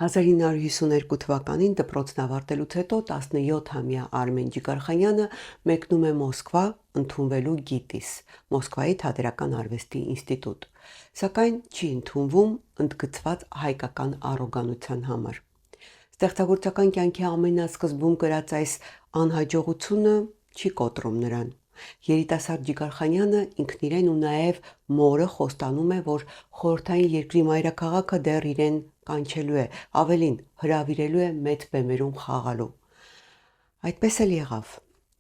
1952 թվականին դպրոցն ավարտելուց հետո 17-ամյա Արմեն Ջիգարխանյանը մեկնում է Մոսկվա ընդունվելու գիտիս, Մոսկվայի Թատերական արվեստի ինստիտուտ, սակայն չի ընդունվում ընդգծված հայկական առոգանության համար։ Ստեղծագործական կյանքի ամենասկզբում կրած այս անհաջողությունը չի կոտրում նրան։ Երիտասարդ Ջիգարխանյանը ինքն իրեն ու նաև մորը խոստանում է, որ խորհրդային երկրի մայրաքաղաքը դեռ իրեն կանչելու է, ավելին հրավիրելու է մեծ բեմերում խաղալու։ Այդպես էլ եղավ։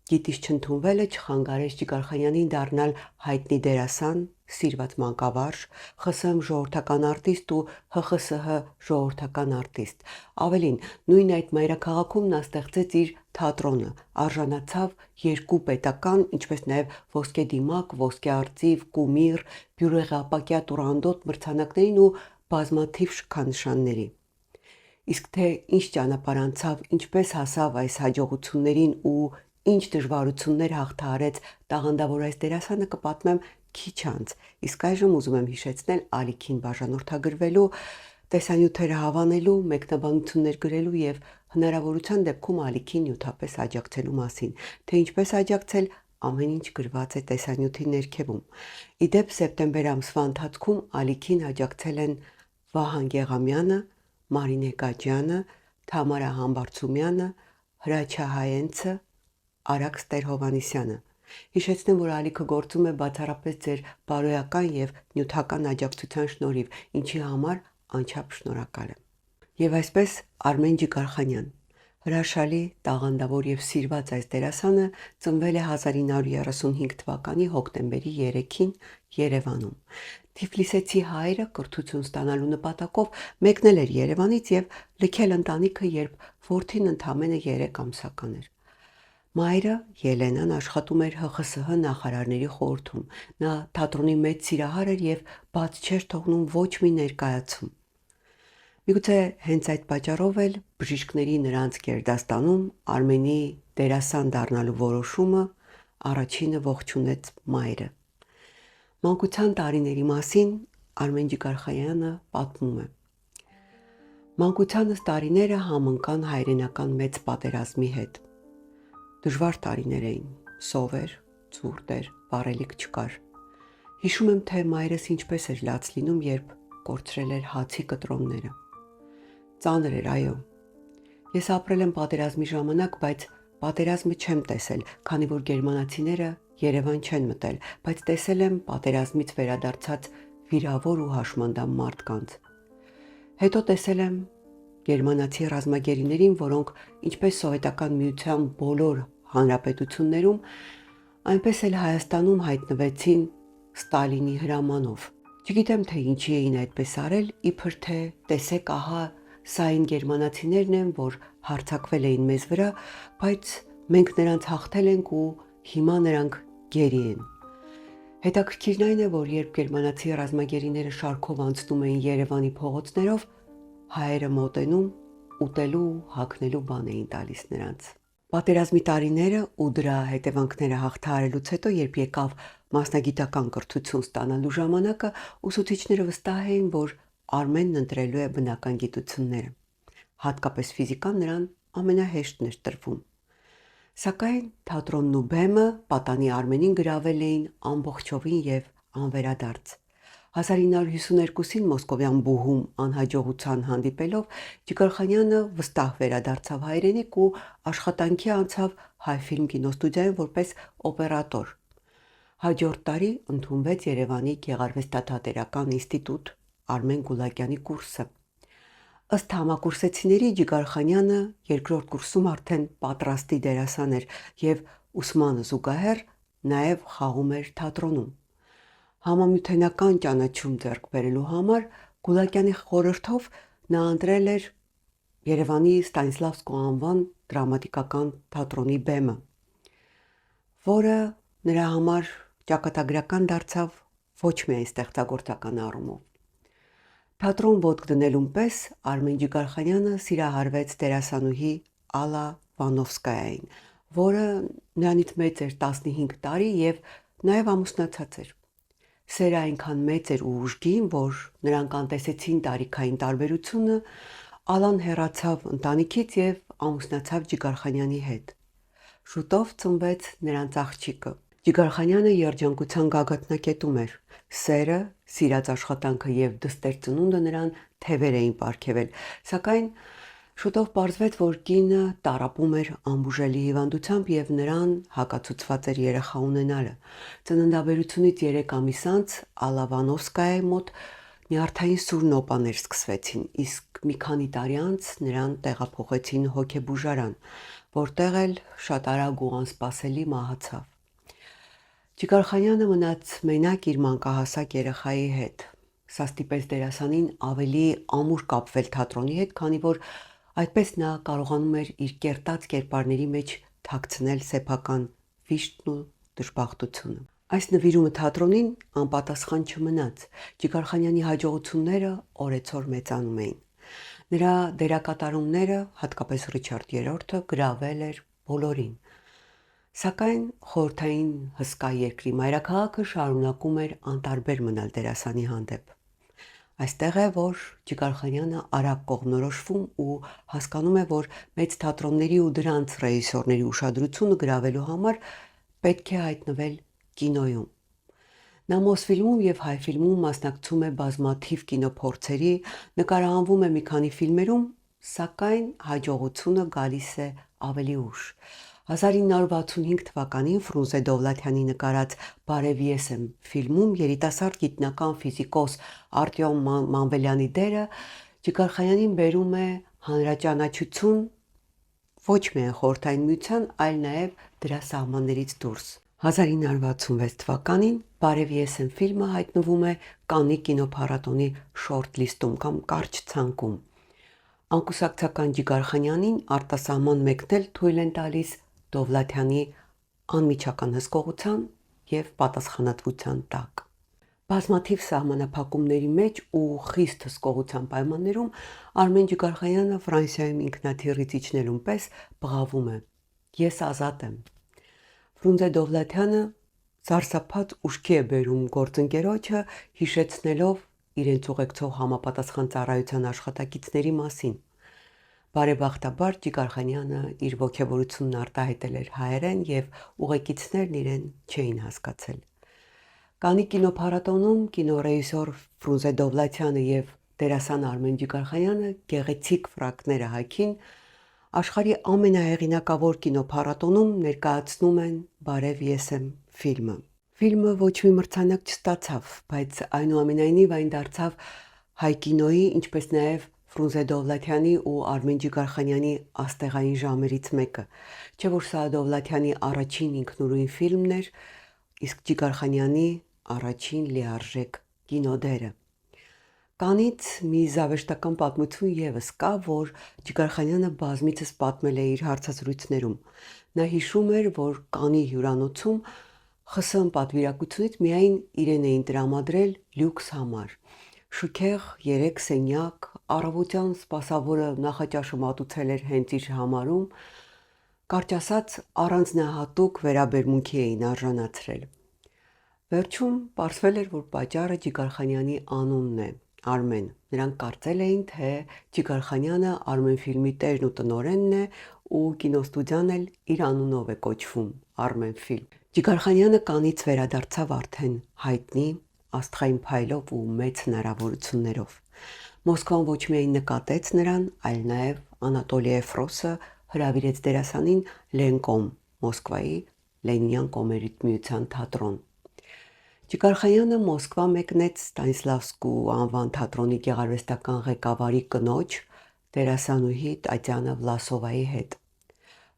Գիտիս չընդունվելը չխանգարեց Ջիգարխանյանին դառնալ հայտնի դերասան, սիրված մանկավարժ, ԽՍՀՄ ժողովրդական արտիստ ու ՀԽՍՀ ժողովրդական արտիստ։ Ավելին, նույն այդ մայրաքաղաքում նա ստեղծեց իր թատրոնը, արժանացավ 2 պետական, ինչպես նաև ոսկե դիմակ, ոսկե արծիվ, կումիր, բյուրեղի ապակյա տուրանդոտ մրցանակներին ու բազմաթիվ շքանշանների։ Իսկ թե ինչ ճանապարհ անցավ, ինչպես հասավ այս հաջողություններին ու ինչ դժվարություններ հաղթահարեց տաղանդավոր այս դերասանը կպատմեմ քիչ անց, իսկ այժմ ուզում եմ հիշեցնել ալիքին բաժանորդագրվելու, տեսանյութերը հավանելու, մեկնաբանություններ գրելու եւ հնարավորության դեպքում ալիքին նյութապես աջակցելու մասին, թե ինչպես աջակցել ամեն ինչ գրված է տեսանյութի ներքևում։ Իդեպ սեպտեմբեր ամսվա ընթացքում ալիքին աջակցել են Վահան Գեղամյանը, Մարինե Գաջյանը, Թամարա Համբարձումյանը, Հրաչյա Հայենցը, Արաքս Տեր-Հովհաննիսյանը։ Հիշեցնեմ, որ ալիքը գործում է բացառապես ձեր բարոյական եւ նյութական աջակցության շնորհիվ, ինչի համար անչափ շնորհակալ եմ։ Եվ այսպես Արմեն Ջիգարխանյան, հրաշալի, տաղանդավոր եւ սիրված այս դերասանը ծնվել է 1935 թվականի հոկտեմբերի 3-ին Երևանում։ Թիֆլիսեցի հայրը կրթություն ստանալու նպատակով մեկնել էր Երևանից եւ լքել ընտանիքը, երբ որդին ընդամենը 3 ամսական էր։ Մայրը Ելենան աշխատում էր ՀԽՍՀ նախարարների խորհրդում։ Նա թատրոնի մեծ սիրահար էր եւ բաց չէր թողնում ոչ մի ներկայացում։ Միգուցե հենց այդ պատճառով էլ բժիշկների նրանց գերդաստանում Արմենի դերասան դառնալու որոշումը առաջինը ողջունեց մայրը։ Մանկության տարիների մասին Արմեն Ջիգարխանյանը պատմում է. Մանկությանս տարիները համընկան հայրենական մեծ պատերազմի հետ։ Դժվար տարիներ էին, սով էր, ցուրտ էր, վառելիք չկար։ Հիշում եմ, թե մայրս ինչպես էր լաց լինում, երբ կորցրել էր հացի կտրոնները։ Ծանր էր, այո։ Ես ապրել եմ պատերազմի ժամանակ, բայց պատերազմը չեմ տեսել, քանի որ գերմանացիները Երևան չեն մտել, բայց տեսել եմ պատերազմից վերադարձած վիրավոր ու հաշմանդամ մարդկանց։ Հետո տեսել եմ գերմանացի ռազմագերիներին, որոնք ինչպես Սովետական միության բոլոր հանրապետություններում, այնպես էլ Հայաստանում հայտնվեցին Ստալինի հրամանով։ Չգիտեմ, թե ինչի էին այդպես արել, իբր թե տեսեք, ահա սա այն գերմանացիներն են, որ հարձակվել էին մեզ վրա, բայց մենք նրանց հաղթել ենք ու հիմա նրանք գերի են։ Հետաքրքիրն այն է, որ երբ գերմանացի ռազմագերիները շարքով անցնում էին Երևանի փողոցներով, հայերը մոտենում, ուտելու ու հագնելու բան էին տալիս նրանց։ Պատերազմի տարիները ու դրա հետևանքները հաղթահարելուց հետո, երբ եկավ մասնագիտական կրթություն ստանալու ժամանակը, ուսուցիչները վստահ էին, որ Արմենն ընտրելու է բնական գիտությունները։ Հատկապես ֆիզիկան նրան ամենահեշտն էր տրվում։ Սակայն թատրոնն ու բեմը պատանի Արմենին գրավել էին ամբողջովին եւ անվերադարձ։ 1952-ին Մոսկովյան բուհում անհաջողության հանդիպելով Ջիգարխանյանը վստահ վերադարձավ հայրենիք ու աշխատանքի անցավ Հայֆիլմ կինոստուդիայում որպես օպերատոր։ Հաջորդ տարի ընդունվեց Երևանի Գեղարվեստաթատերական ինստիտուտ Արմեն Գուլակյանի կուրսը։ Ըստ համակուրսեցիների Ջիգարխանյանը երկրորդ կուրսում արդեն պատրաստի դերասան էր եւ ուսմանը զուգահեռ նաեւ խաղում էր թատրոնում։ Համամիութենական ճանաչում ձեռք բերելու համար Գուլակյանի խորհրդով նա ընտրել էր Երևանի Ստանիսլավսկու անվան դրամատիկական թատրոնի բեմը, որը նրա համար ճակատագրական դարձավ ոչ միայն ստեղծագործական առումով։ Թատրոն ոտք դնելուն պես Արմեն Ջիգարխանյանը սիրահարվեց դերասանուհի Ալլա Վանովսկայային, որը նրանից մեծ էր 15 տարի եւ նաեւ ամուսնացած էր։ Սերը այնքան մեծ էր ու ուժգին, որ նրանք անտեսեցին տարիքային տարբերությունը, Ալան հեռացավ ընտանիքից եւ ամուսնացավ Ջիգարխանյանի հետ։ Շուտով ծնվեց նրանց աղջիկը։ Ջիգարխանյանը երջանկության գագաթնակետում էր։ Սերը, սիրած աշխատանքը եւ դստեր ծնունդը նրան թևեր էին պարգևել, սակայն շուտով պարզվեց, որ կինը տառապում էր անբուժելի հիվանդությամբ եւ նրան հակացուցված էր երեխա ունենալը։ Ծննդաբերությունից 3 ամիս անց Ալավանովսկայի մոտ նյարդային սուրնոպաներ սկսվեցին, իսկ մի քանի տարի անց նրան տեղափոխեցին հոգեբուժարան, որտեղ էլ շատ արագ ու անսպասելի մահացավ։ Ջիգարխանյանը մնաց մենակ իր մանկահասակ երեխայի հետ։ Սա ստիպեց դերասանին ավելի ամուր կապվել թատրոնի հետ, քանի որ այդպես նա կարողանում էր իր կերտած կերպարների մեջ թաքցնել սեփական վիշտն ու դժբախտությունը։ Այս նվիրումը թատրոնին անպատասխան չմնաց։ Ջիգարխանյանի հաջողությունները օրեցօր մեծանում էին։ Նրա դերակատարումները, հատկապես Ռիչարդ III-ը, գրավել էր բոլորին։ Սակայն խորհրդային հսկա երկրի մայրաքաղաքը շարունակում էր անտարբեր մնալ դերասանի հանդեպ։ Այստեղ է, որ Ջիգարխանյանը արագ կողմնորոշվում ու հասկանում է, որ մեծ թատրոնների ու դրանց ռեժիսորների ուշադրությունը գրավելու համար պետք է հայտնվել կինոյում։ Նա Մոսֆիլմում եւ Հայֆիլմում մասնակցում է բազմաթիվ կինոփորձերի, նկարահանվում է մի քանի ֆիլմերում, սակայն հաջողությունը գալիս է ավելի ուշ։ 1965 թվականին Ֆրունզե Դովլաթյանի նկարած «Բարև ես եմ» ֆիլմում երիտասարդ գիտնական ֆիզիկոս Արտյոմ Մանվելյանի դերը Ջիգարխանյանին բերում է հանրաճանաչություն ոչ միայն Խորհրդային Միության, այլ նաև դրա սահմաններից դուրս։ 1966 թվականին «Բարև ես եմ» ֆիլմը հայտնվում է Կաննի կինոփառատոնի շորթ-լիստում կամ կարճ ցանկում։ Անկուսակցական Ջիգարխանյանին արտասահման մեկնել թույլ են տալիս Դովլաթյանի անմիջական հսկողության եւ պատասխանատվության տակ։ Բազմաթիվ սահմանափակումների մեջ ու խիստ հսկողության պայմաններում Արմեն Ջիգարխանյանը Ֆրանսիայում ինքնաթիռից իջնելուն պես բղավում է. «Ես ազատ եմ»։ Ֆրունզե Դովլաթյանը սարսափած ուշքի է բերում գործընկերոջը, հիշեցնելով իրենց ուղեկցող համապատասխան ծառայության աշխատակիցների մասին։ Բարեբախտաբար Ջիգարխանյանը իր ոգևորությունն արտահայտել էր հայերեն եւ ուղեկիցներն իրեն չէին հասկացել։ Կաննի կինոփառատոնում կինոռեժիսոր Ֆրունզե Դովլաթյանը եւ դերասան Արմեն Ջիգարխանյանը գեղեցիկ ֆրակները հագին աշխարհի ամենահեղինակավոր կինոփառատոնում ներկայացնում են «Բարև ես եմ» ֆիլմը։ Ֆիլմը ոչ մի մրցանակ չստացավ, բայց այնուամենայնիվ այն դարձավ հայ կինոյի, ինչպես նաև Ֆրունզե Դովլաթյանի ու Արմեն Ջիգարխանյանի աստեղային ժամերից մեկը։ Չէ՞ որ սա Դովլաթյանի առաջին ինքնուրույն ֆիլմն էր, իսկ Ջիգարխանյանի առաջին լիարժեք կինոդերը։ Կանից մի զավեշտական պատմություն եւս կա, որ Ջիգարխանյանը բազմիցս պատմել է իր հարցազրույցներում։ Նա հիշում էր, որ Կանի հյուրանոցում ԽՍՀՄ պատվիրակությունից միայն իրեն էին տրամադրել լյուքս համար։ Շքեղ 3 սենյակ, առավոտյան սպասավորը նախաճաշը մատուցել էր հենց իր համարում, կարճ ասած առանձնահատուկ վերաբերմունքի էին արժանացրել։ Վերջում պարզվել էր, որ պատճառը Ջիգարխանյանի անունն է՝ Արմեն։ Նրանք կարծել էին, թե Ջիգարխանյանը Արմեն ֆիլմի տերն ու տնօրենն է ու կինոստուդիան էլ իր անունով է կոչվում Արմեն ֆիլմ։ Ջիգարխանյանը Կանից վերադարձավ արդեն հայտնի, աստղային փայլով ու մեծ հնարավորություններով։ Մոսկվան ոչ միայն նկատեց նրան, այլ նաև Անատոլի Էֆրոսը հրավիրեց դերասանին Լենկոմ, Մոսկվայի Լենինյան կոմերիտ միության թատրոն։ Ջիգարխանյանը Մոսկվա մեկնեց Ստանիսլավսկու անվան թատրոնի գեղարվեստական ղեկավարի կնոջ, դերասանուհի Տատյանա Վլասովայի հետ։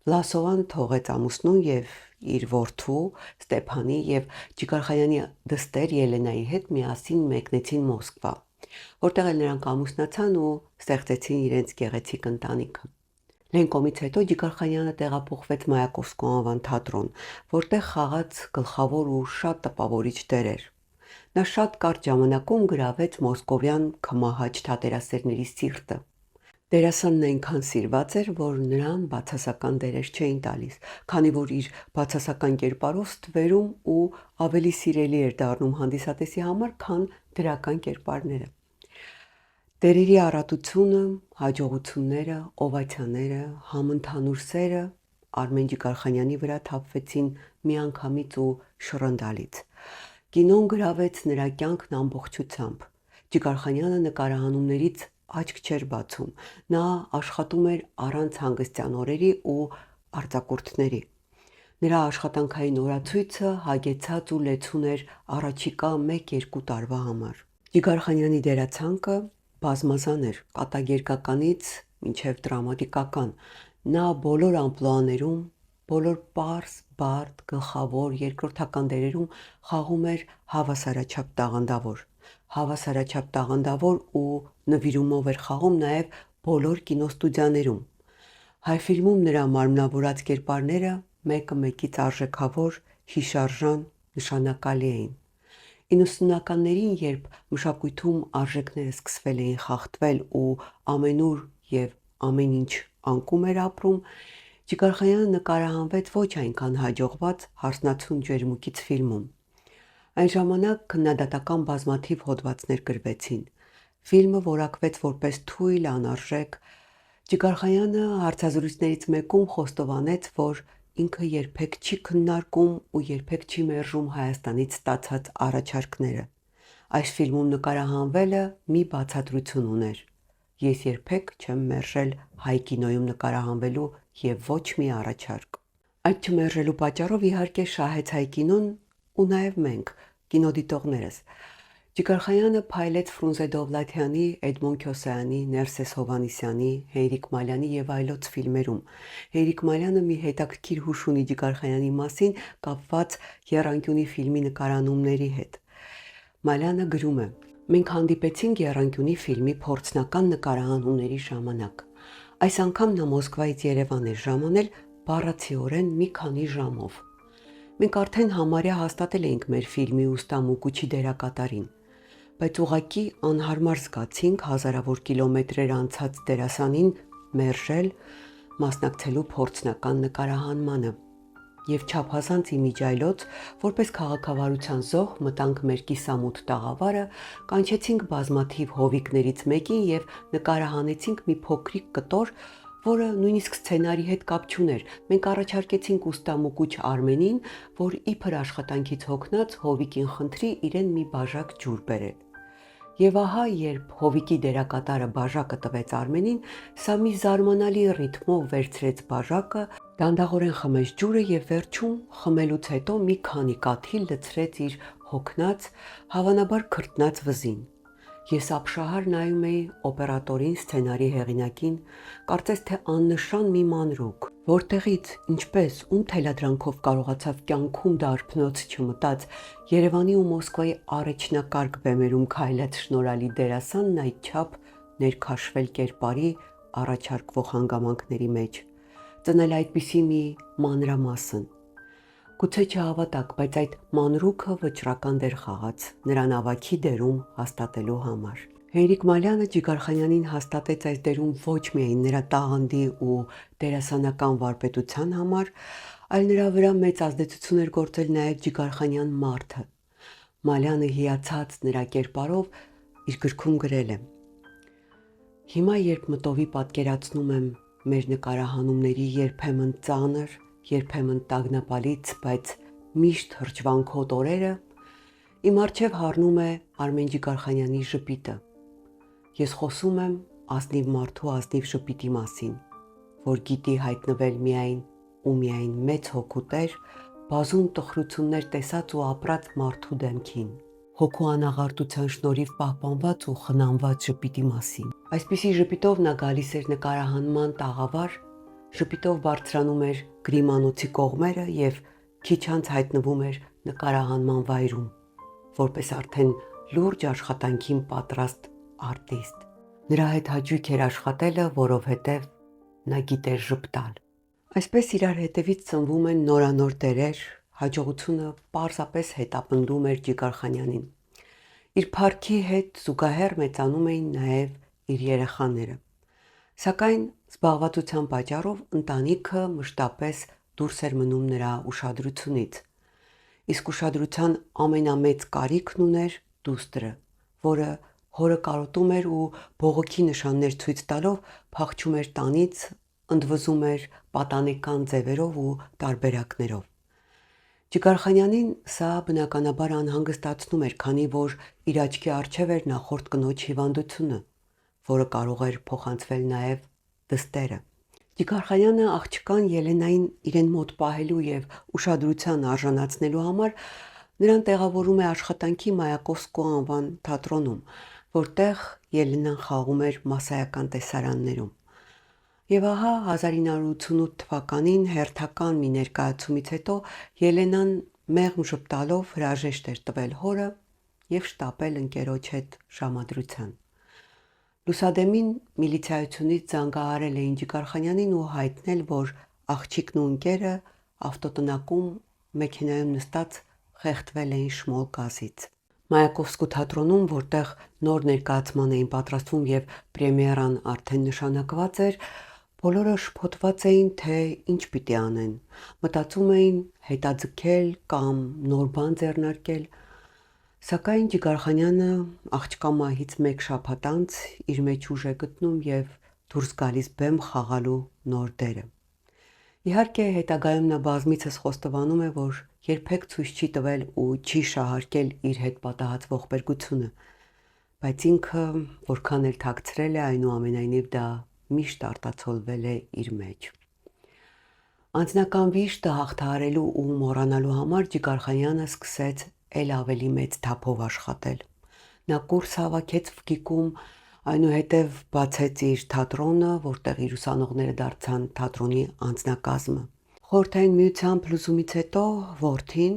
Վլասովան թողեց ամուսնուն եւ իր որդու Ստեփանի եւ Ջիգարխանյանի դստեր Ելենայի հետ միասին մեկնեցին Մոսկվա, որտեղ էլ նրանք ամուսնացան ու ստեղծեցին իրենց գեղեցիկ ընտանիքը։ Լենկոմից հետո Ջիգարխանյանը տեղափոխվեց Մայակովսկու անվան թատրոն, որտեղ խաղաց գլխավոր ու շատ տպավորիչ դերեր։ Նա շատ կարճ ժամանակում գրավեց մոսկովյան քմահաճ թատերասերների սիրտը։ Դերասանն այնքան սիրված էր, որ նրան բացասական դերեր չէին տալիս, քանի որ իր բացասական կերպարով ստվերում ու ավելի սիրելի էր դառնում հանդիսատեսի համար, քան դրական կերպարները։ Տերերի առատությունը, հաջողությունները, օվացիաները, համընդհանուր սերը Արմեն Ջիգարխանյանի վրա թափվեցին միանգամից ու շռնդալից։ Կինոն գրավեց նրա կյանքն ամբողջությամբ։ Ջիգարխանյանը նկարահանումներից աչք չէր բացում։ Նա աշխատում էր առանց հանգստյան օրերի ու արձակուրդների։ Նրա աշխատանքային օրացույցը հագեցած ու լեցուն էր առաջիկա 1-2 տարվա համար։ Ջիգարխանյանի դերացանկը բազմազան էր, կատակերգականից մինչև դրամատիկական։ Նա բոլոր ամպլուաներում, բոլոր պարզ, բարդ, գլխավոր, երկրորդական դերերում խաղում էր հավասարաչափ տաղանդավոր։ Հավասարաչափ տաղանդավոր ու նվիրումով էր խաղում նաև բոլոր կինոստուդիաներում։ Հայֆիլմում նրա մարմնավորած կերպարները մեկը մեկից արժեքավոր, հիշարժան, նշանակալի էին։ 90-ականներին, երբ մշակույթում արժեքները սկսվել էին խախտվել ու ամենուր եւ ամեն ինչ անկում էր ապրում, Ջիգարխանյանը նկարահանվեց ոչ այնքան հաջողված «Հարսնացուն ջերմուկից» ֆիլմում։ Այն ժամանակ քննադատական բազմաթիվ հոդվածներ գրվեցին։ Ֆիլմը որակվեց որպես թույլ, անարժեք։ Ջիգարխանյանը հարցազրույցներից մեկում խոստովանեց, որ ինքը երբեք չի քննարկում ու երբեք չի մերժում Հայաստանից ստացած առաջարկները։ Այս ֆիլմում նկարահանվելը մի բացատրություն ուներ։ Ես երբեք չեմ մերժել հայ կինոյում նկարահանվելու եւ ոչ մի առաջարկ։ Այդ չմերժելու պատճառով իհարկե շահեց հայ կինոն ու նաև մենք, կինոդիտողներս։ Ջիգարխանյանը փայլեց Ֆրունզե Դովլաթյանի, Էդմոն Քյոսայանի, Ներսես Հովհաննիսյանի, Հենրիկ Մալյանի եւ այլոց ֆիլմերում։ Հենրիկ Մալյանը մի հետաքրքիր հուշ ունի Ջիգարխանյանի մասին կապված Եռանկյունի ֆիլմի նկարահանումների հետ։ Մալյանը գրում է. «Մենք հանդիպեցինք Եռանկյունի ֆիլմի փորձնական նկարահանումների ժամանակ։ Այս անգամ նա Մոսկվայից Երևան էր ժամանել բառացիորեն մի քանի ժամով։ Մենք արդեն համարյա հաստատել էինք մեր ֆիլմի ուստա Մուկուչի դերակատարին, բայց ուղղակի անհարմար զգացինք հազարավոր կիլոմետրեր անցած դերասանին մերժել մասնակցելու փորձնական նկարահանմանը։ Եվ չափազանց իմիջիայլոց, որպես քաղաքավարության զոհ մտանք մեր կիսամութ տաղավարը, կանչեցինք բազմաթիվ հովիկներից մեկին եւ նկարահանեցինք մի փոքրիկ կտոր, որը նույնիսկ սցենարի հետ կապ չուներ։ Մենք առաջարկեցինք ուստա Մուկուչ Արմենին, որ իբր աշխատանքից հոգնած հովիկին խնդրի իրեն մի բաժակ ջուր բերել։ Եվ ահա, երբ հովիկի դերակատարը բաժակը տվեց Արմենին, սա մի զարմանալի ռիթմով վերցրեց բաժակը, դանդաղորեն խմեց ջուրը եւ վերջում խմելուց հետո մի քանի կաթիլ լցրեց իր հոգնած, հավանաբար քրտնած վզին։ Ես ապշահար նայում էի օպերատորին, սցենարի հեղինակին, կարծես թե աննշան մի մանրուք, որտեղից, ինչպես, ում թելադրանքով կարողացավ կյանքում դարբնոց չմտած Երևանի ու Մոսկվայի առաջնակարգ բեմերում քայլած շնորհալի դերասանն այդչափ ներքաշվել կերպարի առաջարկվող հանգամանքների մեջ, ծնել այդպիսի մի մանրամասն։ Գուցե չհավատաք, բայց այդ մանրուքը վճռական դեր խաղաց նրան ավագի դերում հաստատելու համար։ Հենրիկ Մալյանը Ջիգարխանյանին հաստատեց այս դերում ոչ միայն նրա տաղանդի ու դերասանական վարպետության համար, այլ նրա վրա մեծ ազդեցություն էր գործել նաև Ջիգարխանյան մարդը։ Մալյանը հիացած նրա կերպարով իր գրքում գրել է. «Հիմա երբ մտովի պատկերացնում եմ մեր նկարահանումների երբեմն ծանր, երբեմն տագնապալից, բայց միշտ հրճվանքոտ օրերը, իմ առջև հառնում է Արմեն Ջիգարխանյանի ժպիտը։ Ես խոսում եմ ազնիվ մարդու ազնիվ ժպիտի մասին, որ գիտի հայտնվել միայն ու միայն մեծ հոգու տեր, բազում տխրություններ տեսած ու ապրած մարդու դեմքին, հոգու անաղարտության շնորհիվ պահպանված ու խնամված ժպիտի մասին։ Այսպիսի ժպիտով նա գալիս էր նկարահանման տաղավար, ժպիտով բարձրանում էր գրիմանոցի կողմերը եւ քիչ անց հայտնվում էր նկարահանման վայրում, որպես արդեն լուրջ աշխատանքին պատրաստ արտիստ։ Նրա հետ հաճույք էր աշխատելը, որովհետև նա գիտեր ժպտալ։ Այսպես իրար հետևից ծնվում են նորանոր դերեր, հաջողությունը պարզապես հետապնդում էր Ջիգարխանյանին։ Իր փառքի հետ զուգահեռ մեծանում էին նաև իր երեխաները։ Սակայն զբաղվածության պատճառով ընտանիքը մշտապես դուրս էր մնում նրա ուշադրությունից։ Իսկ ուշադրության ամենամեծ կարիքն ուներ դուստրը, որը Հորը կարոտում էր ու բողոքի նշաններ ցույց տալով փախչում էր տանից, ընդվզում էր պատանեկան ձևերով ու տարբերակներով։ Ջիգարխանյանին սա բնականաբար անհանգստացնում էր, քանի որ իր աչքի առջև էր նախորդ կնոջ հիվանդությունը, որը կարող էր փոխանցվել նաև դստերը։ Ջիգարխանյանը աղջկան Ելենային իրեն մոտ պահելու եւ ուշադրության արժանացնելու համար նրան տեղավորում է աշխատանքի Մայակովսկու անվան թատրոնում, որտեղ Ելենան խաղում էր մասսայական տեսարաններում։ Եվ ահա 1988 թվականին հերթական մի ներկայացումից հետո Ելենան մեղմ ժպտալով հրաժեշտ էր տվել հորը եւ շտապել ընկերոջ հետ ժամադրության։ Լուսադեմին միլիցիայությունից զանգահարել էին Ջիգարխանյանին ու հայտնել, որ աղջիկն ու ընկերը ավտոտնակում մեքենայում նստած խեղդվել էին Շմոլ գազից։ Մայակովսկու թատրոնում, որտեղ նոր ներկայացման էին պատրաստվում եւ պրեմիերան արդեն նշանակված էր, բոլորը շփոթված էին, թե ինչ պիտի անեն։ Մտածում էին հետաձգել կամ նոր բան ձեռնարկել, սակայն Ջիգարխանյանը աղջկա մահից մեկ շաբաթ անց իր մեջ ուժ է գտնում եւ դուրս գալիս բեմ խաղալու նոր դերը։ Իհարկե, հետագայում նա բազմիցս խոստովանում է, որ երբեք ցույց չի տվել ու չի շահարկել իր հետ պատահած ողբերգությունը, բայց ինքը որքան էլ թաքցրել է, այնուամենայնիվ դա միշտ արտացոլվել է իր մեջ։ Անձնական վիշտը հաղթահարելու ու մոռանալու համար Ջիգարխանյանը սկսեց էլ ավելի մեծ թափով աշխատել։ Նա կուրս հավաքեց ՎԳԻ-ում, այնուհետև բացեց իր թատրոնը, որտեղ իր ուսանողները դարձան թատրոնի անձնակազմը։ Խորհրդային միության փլուզումից հետո որդին,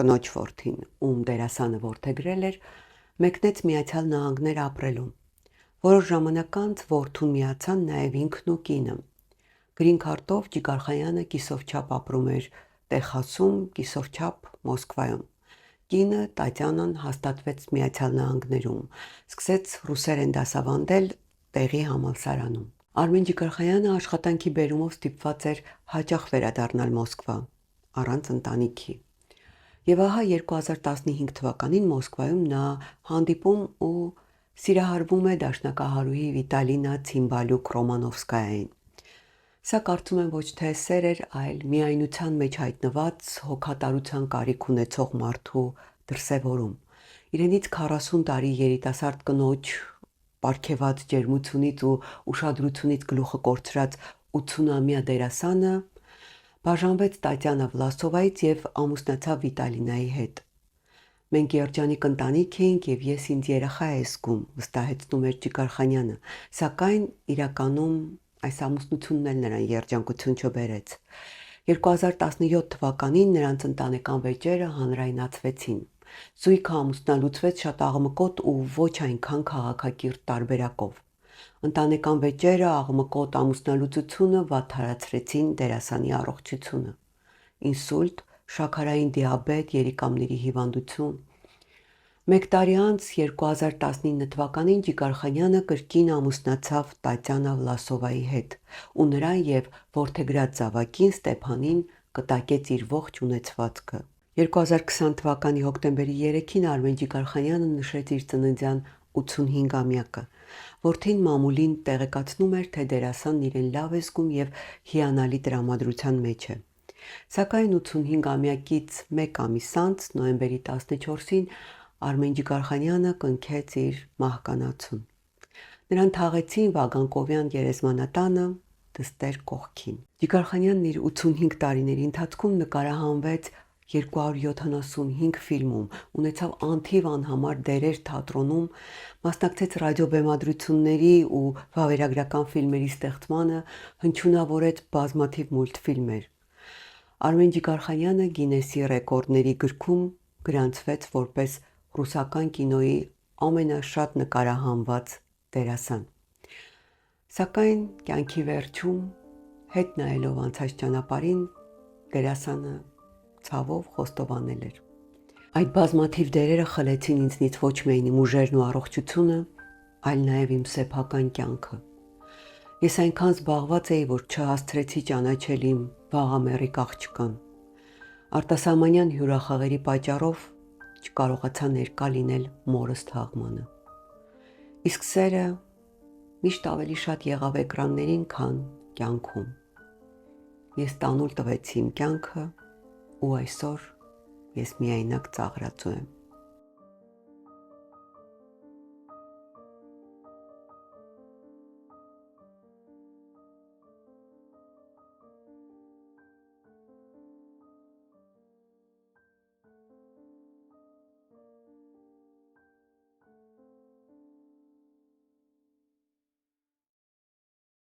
կնոջ որդին, ում դերասանը որդեգրել էր, մեկնեց Միացյալ Նահանգներ ապրելու։ Որոշ ժամանակ անց որդուն միացան նաև ինքն ու կինը։ Գրին քարտով Ջիգարխանյանը կիսովչափ ապրում էր Տեխասում, կիսովչափ Մոսկվայում։ Կինը Տատյանան հաստատվեց Միացյալ Նահանգներում, սկսեց ռուսերեն դասավանդել տեղի համալսարանում։ Արմեն Ջիգարխանյանը աշխատանքի բերումով ստիպված էր հաճախ վերադառնալ Մոսկվա, առանց ընտանիքի։ Եվ ահա 2015 թվականին Մոսկվայում նա հանդիպում ու սիրահարվում է դաշնակահարուհի Վիտալինա Ցիմբալյուկ-Ռոմանովսկայային։ Սա կարծում եմ ոչ թե սեր էր, այլ միայնության մեջ հայտնված հոգատարության կարիք ունեցող մարդու դրսևորում։ Իրենից 40 տարի երիտասարդ կնոջ պարգևած ջերմությունից ու ուշադրությունից գլուխը կորցրած 80-ամյա դերասանը բաժանվեց Տատյանա Վլասովայից եւ ամուսնացավ Վիտալինայի հետ։ Մենք երջանիկ ընտանիք էինք եւ ես ինձ երեխա է զգում, վստահեցնում էր Ջիգարխանյանը, սակայն իրականում այս ամուսնությունն էլ նրան երջանկություն չբերեց։ 2017 թվականին նրանց ընտանեկան վեճերը հանրայնացվեցին։ Զույգը ամուսնալուծվեց շատ աղմկոտ ու ոչ այնքան քաղաքակիրթ տարբերակով։ Ընտանեկան վեճերը, աղմկոտ ամուսնալուծությունը վատթարացրեցին դերասանի առողջությունը։ Ինսուլտ, շաքարային դիաբետ, երիկամների հիվանդություն։ Մեկ տարի անց 2019 թվականին Ջիգարխանյանը կրկին ամուսնացավ Տատյանա Վլասովայի հետ ու նրան եւ որդեգրած զավակին Ստեփանին կտակեց իր ողջ ունեցվածքը։ 2020 թվականի հոկտեմբերի 3-ին Արմեն Ջիգարխանյանը նշեց իր ծննդյան 85-ամյակը։ Որդին մամուլին տեղեկացնում էր, թե դերասանն իրեն լավ է զգում եւ հիանալի տրամադրության մեջ է։ Սակայն 85-ամյակից մեկ ամիս անց, նոյեմբերի 14-ին, Արմեն Ջիգարխանյանը կնքեց իր մահկանացուն։ Նրան թաղեցին Վագանկովյան գերեզմանատանը դստեր կողքին։ Ջիգարխանյանն իր 85 տարիների ընթացքում նկարահանվեց 275 ֆիլմում, ունեցավ անթիվ անհամար դերեր թատրոնում, մասնակցեց ռադիոբեմադրությունների ու վավերագրական ֆիլմերի ստեղծմանը, հնչյունավորեց բազմաթիվ մուլտֆիլմեր։ Արմեն Ջիգարխանյանը Գինեսի ռեկորդների գրքում գրանցվեց որպես ռուսական կինոյի ամենաշատ նկարահանված դերասան։ Սակայն կյանքի վերջում, հետ նայելով անցած ճանապարհին, դերասանը ցավով խոստովանել էր. Այդ բազմաթիվ դերերը խլեցին ինձնից ոչ միայն իմ ուժերն ու առողջությունը, այլ նաև իմ սեփական կյանքը։ Ես այնքան զբաղված էի, որ չհասցրեցի ճանաչել իմ վաղամեռիկ աղջկան։ Արտասահմանյան հյուրախաղերի պատճառով չկարողացա ներկա լինել մորս թաղմանը։ Իսկ սերը միշտ ավելի շատ եղավ էկրաններին, քան կյանքում։ Ես տանուլ տվեցի իմ կյանքը ու այսօր ես միայնակ ծաղրածու եմ։